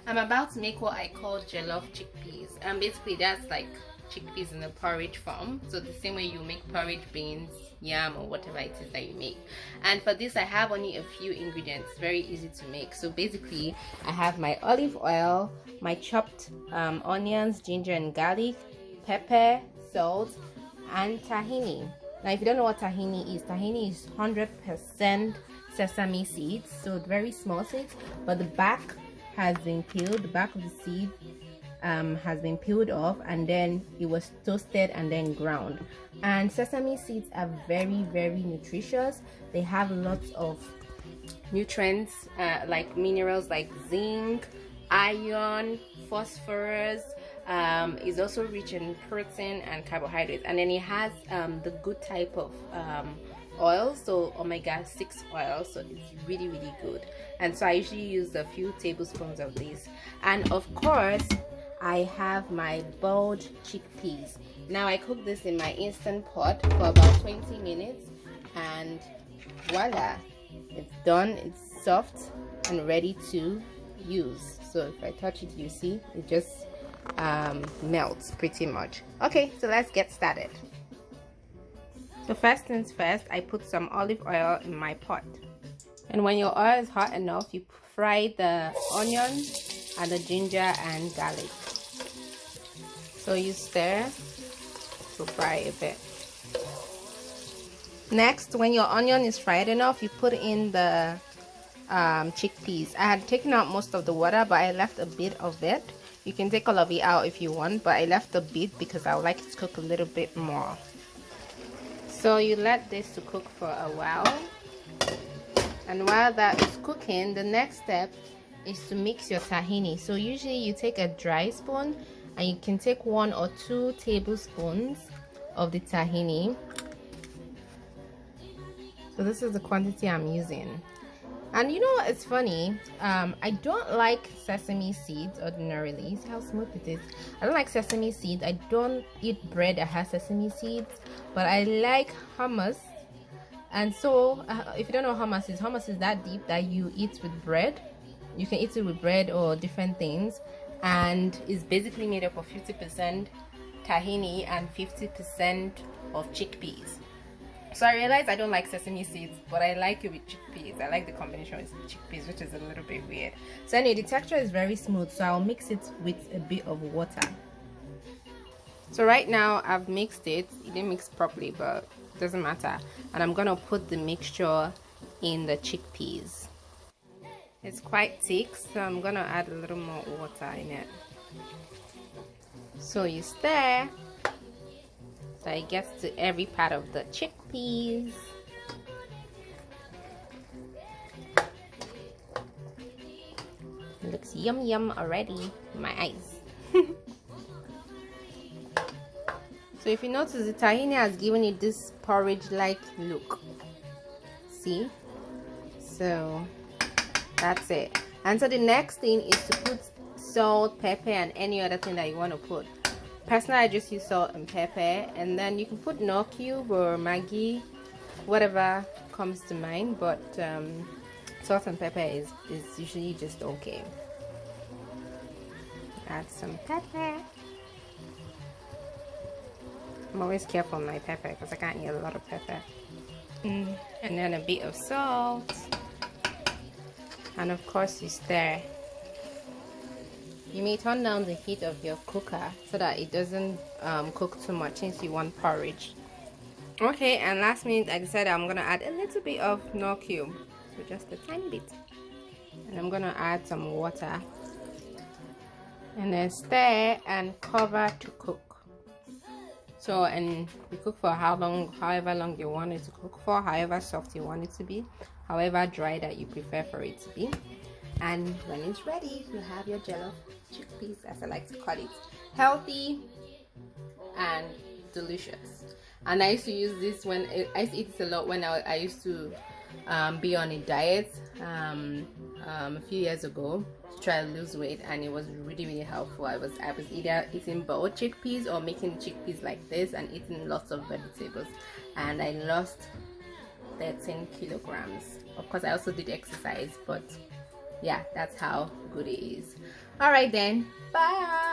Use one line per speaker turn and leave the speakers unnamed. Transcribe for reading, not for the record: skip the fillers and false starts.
I'm about to make what I call Jellof chickpeas, and basically that's like chickpeas in a porridge form. So the same way you make porridge, beans, yam, or whatever it is that you make. And for this I have only a few ingredients, very easy to make. So basically I have my olive oil, my chopped onions, ginger and garlic, pepper, salt, and tahini. Now if you don't know what tahini is 100% sesame seeds, so very small seeds, but the back has been peeled. The back of the seed has been peeled off, and then it was toasted and then ground. And sesame seeds are very, very nutritious. They have lots of nutrients like minerals like zinc, iron, phosphorus. Is also rich in protein and carbohydrates, and then it has the good type of oil, so omega-6 oil, so it's really, really good. And so I usually use a few tablespoons of this. And of course I have my boiled chickpeas. Now I cook this in my instant pot for about 20 minutes, and voila, it's done. It's soft and ready to use. So if I touch it, you see it just melts pretty much. Okay, so let's get started. So first things first, I put some olive oil in my pot, and when your oil is hot enough, you fry the onion and the ginger and garlic. So you stir to fry a bit. Next, when your onion is fried enough, you put in the chickpeas. I had taken out most of the water, but I left a bit of it. You can take all of it out if you want, but I left a bit because I would like it to cook a little bit more. So you let this to cook for a while, and while that is cooking, the next step is to mix your tahini. So usually you take a dry spoon, and you can take 1 or 2 tablespoons of the tahini. So this is the quantity I'm using. And you know, it's funny, I don't like sesame seeds ordinarily. See how smooth it is? I don't like sesame seeds. I don't eat bread that has sesame seeds, but I like hummus. And so if you don't know what hummus is that deep that you eat with bread. You can eat it with bread or different things, and it's basically made up of 50% tahini and 50% of chickpeas. So I realized I don't like sesame seeds, but I like it with chickpeas. I like the combination with chickpeas, which is a little bit weird. So anyway, the texture is very smooth, so I'll mix it with a bit of water. So right now I've mixed it. It didn't mix properly, but it doesn't matter. And I'm gonna put the mixture in the chickpeas. It's quite thick, so I'm gonna add a little more water in it. So you stir so it gets to every part of the chickpeas. It looks yum yum already in my eyes. So if you notice, the tahini has given it this porridge like look. See? So that's it. And so the next thing is to put salt, pepper, and any other thing that you want to put. Personally, I just use salt and pepper, and then you can put no cube or Maggi, whatever comes to mind, but salt and pepper is usually just okay. Add some pepper. I'm always careful with my pepper because I can't eat a lot of pepper. And then a bit of salt, and of course you stir. You may turn down the heat of your cooker so that it doesn't cook too much since you want porridge. Okay, and last minute I decided I'm gonna add a little bit of no cube, so just a tiny bit, and I'm gonna add some water and then stir and cover to cook. So, and you cook for however long you want it to cook for, however soft you want it to be, however dry that you prefer for it to be. And when it's ready, you have your Jellof chickpeas, as I like to call it. Healthy and delicious. And I used to use this when I used to eat this a lot when I used to be on a diet a few years ago to try to lose weight, and it was really, really helpful. I was either eating boiled chickpeas or making chickpeas like this and eating lots of vegetables, and I lost 13 kilograms. Of course I also did exercise, but yeah, that's how good it is. All right then, bye.